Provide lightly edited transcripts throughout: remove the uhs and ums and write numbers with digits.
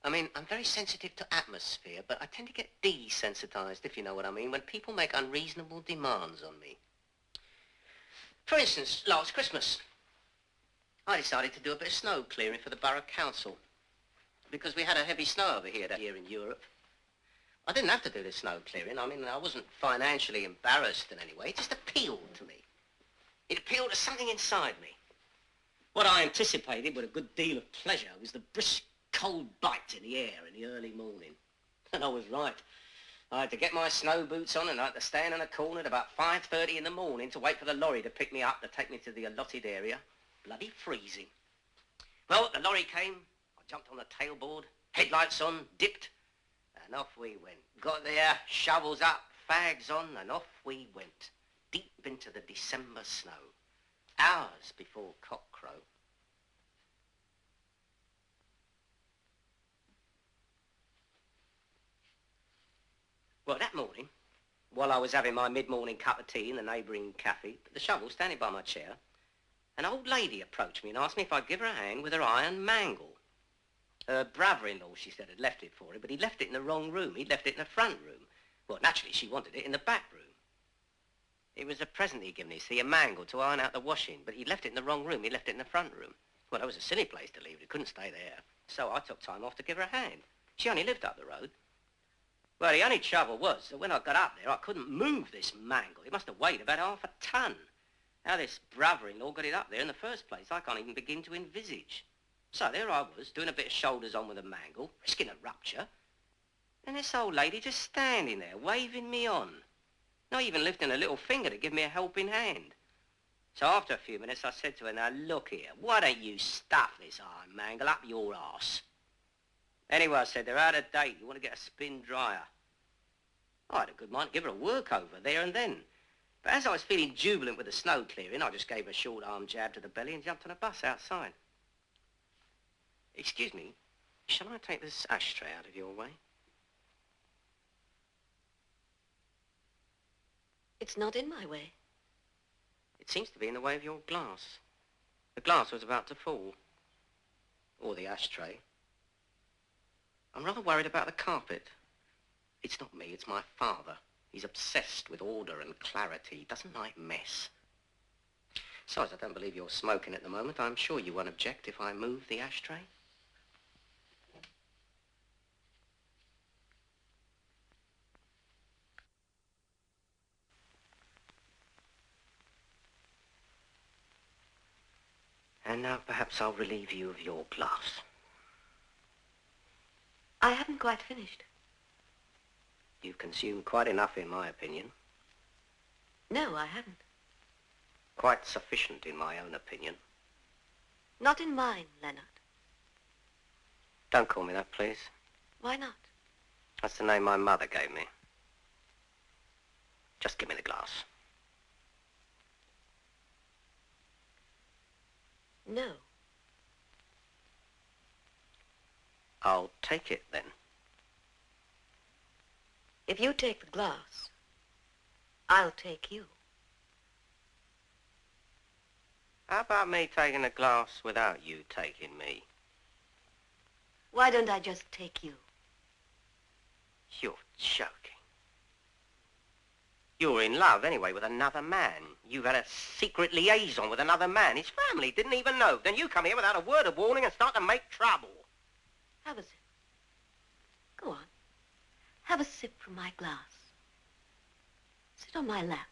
I mean, I'm very sensitive to atmosphere, but I tend to get desensitized, if you know what I mean, when people make unreasonable demands on me. For instance, last Christmas, I decided to do a bit of snow clearing for the borough council because we had a heavy snow over here that year in Europe. I didn't have to do the snow clearing. I mean, I wasn't financially embarrassed in any way. It just appealed to me. It appealed to something inside me. What I anticipated with a good deal of pleasure was the brisk, cold bite in the air in the early morning. And I was right. I had to get my snow boots on and I had to stand in a corner at about 5:30 in the morning to wait for the lorry to pick me up to take me to the allotted area. Bloody freezing. Well, the lorry came. I jumped on the tailboard, headlights on, dipped, and off we went. Got there, shovels up, fags on, and off we went. Deep into the December snow. Hours before cockcrow. Well, that morning, while I was having my mid-morning cup of tea in the neighbouring cafe, the shovel standing by my chair, an old lady approached me and asked me if I'd give her a hand with her iron mangle. Her brother-in-law, she said, had left it for her, but he'd left it in the wrong room. He'd left it in the front room. Well, naturally, she wanted it in the back room. It was a present he'd given me, see, a mangle to iron out the washing, but he'd left it in the wrong room. He'd left it in the front room. Well, that was a silly place to leave it. It couldn't stay there. So I took time off to give her a hand. She only lived up the road. Well, the only trouble was that when I got up there, I couldn't move this mangle. It must have weighed about half a ton. How this brother-in-law got it up there in the first place, I can't even begin to envisage. So there I was, doing a bit of shoulders on with a mangle, risking a rupture. And this old lady just standing there, waving me on. Not even lifting a little finger to give me a helping hand. So after a few minutes, I said to her, now look here, why don't you stuff this iron mangle up your arse? Anyway, I said, they're out of date. You want to get a spin dryer? I had a good mind to give her a work over there and then. But as I was feeling jubilant with the snow clearing, I just gave her a short arm jab to the belly and jumped on a bus outside. Excuse me, shall I take this ashtray out of your way? It's not in my way. It seems to be in the way of your glass. The glass was about to fall. Or the ashtray. I'm rather worried about the carpet. It's not me, it's my father. He's obsessed with order and clarity. He doesn't like mess. Besides, I don't believe you're smoking at the moment. I'm sure you won't object if I move the ashtray. And now perhaps I'll relieve you of your glass. I haven't quite finished. You've consumed quite enough, in my opinion. No, I haven't. Quite sufficient, in my own opinion. Not in mine, Leonard. Don't call me that, please. Why not? That's the name my mother gave me. Just give me the glass. No. I'll take it, then. If you take the glass, I'll take you. How about me taking the glass without you taking me? Why don't I just take you? You're joking. You're in love, anyway, with another man. You've had a secret liaison with another man. His family didn't even know. Then you come here without a word of warning and start to make trouble. Have a sip. Go on. Have a sip from my glass. Sit on my lap.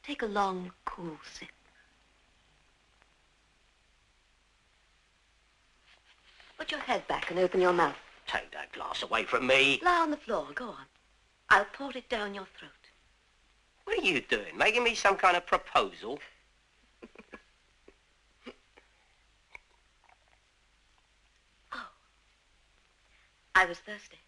Take a long, cool sip. Put your head back and open your mouth. Take that glass away from me. Lie on the floor. Go on. I'll pour it down your throat. What are you doing? Making me some kind of proposal? Oh. I was thirsty.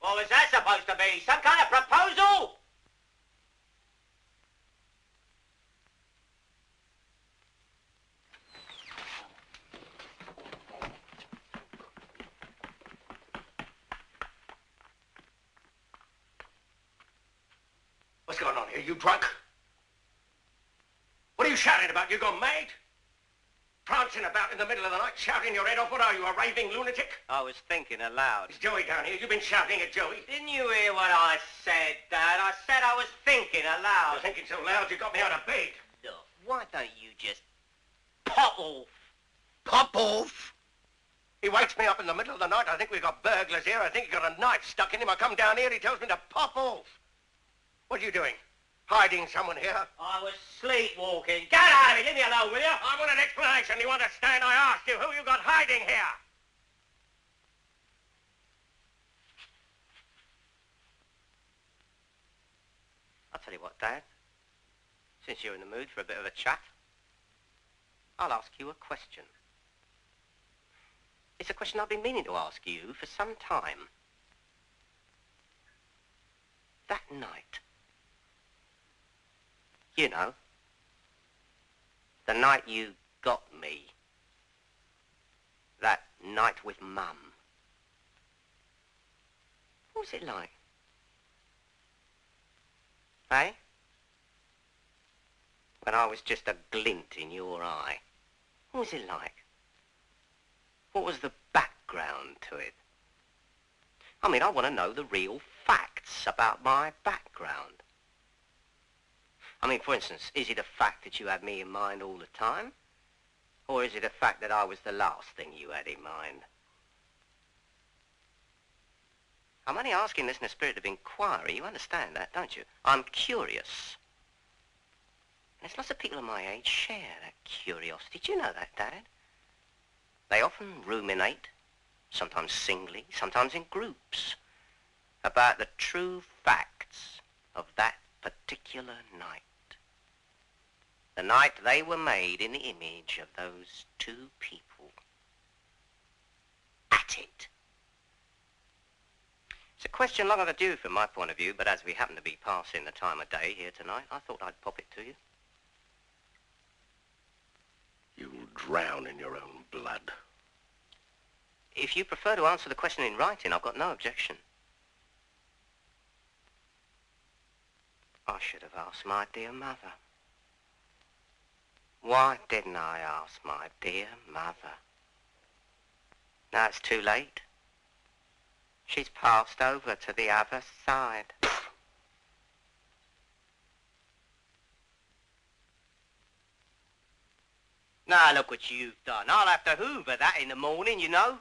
What was that supposed to be? Some kind of proposal? you drunk? What are you shouting about? You gone mad? Prancing about in the middle of the night, shouting your head off. What are you, a raving lunatic? I was thinking aloud. Is Joey down here? You've been shouting at Joey. Didn't you hear what I said, Dad? I said I was thinking aloud. You're thinking so loud you got me out of bed. Look, why don't you just pop off? Pop off? He wakes me up in the middle of the night. I think we've got burglars here. I think he got a knife stuck in him. I come down here, he tells me to pop off. What are you doing? Hiding someone here? I was sleepwalking. Get out of here. Leave me alone, will you? I want an explanation. You understand? I asked you who you got hiding here. I'll tell you what, Dad. Since you're in the mood for a bit of a chat, I'll ask you a question. It's a question I've been meaning to ask you for some time. That night, you know, the night you got me, that night with Mum, what was it like? Eh? When I was just a glint in your eye. What was it like? What was the background to it? I mean, I want to know the real facts about my background. I mean, for instance, is it a fact that you had me in mind all the time? Or is it a fact that I was the last thing you had in mind? I'm only asking this in a spirit of inquiry. You understand that, don't you? I'm curious. And there's lots of people of my age share that curiosity. Do you know that, Dad? They often ruminate, sometimes singly, sometimes in groups, about the true facts of that particular night. The night they were made in the image of those two people. At it. It's a question long overdue from my point of view, but as we happen to be passing the time of day here tonight, I thought I'd pop it to you. You'll drown in your own blood. If you prefer to answer the question in writing, I've got no objection. I should have asked my dear mother. Why didn't I ask my dear mother? Now it's too late. She's passed over to the other side. Now look what you've done. I'll have to hoover that in the morning, you know.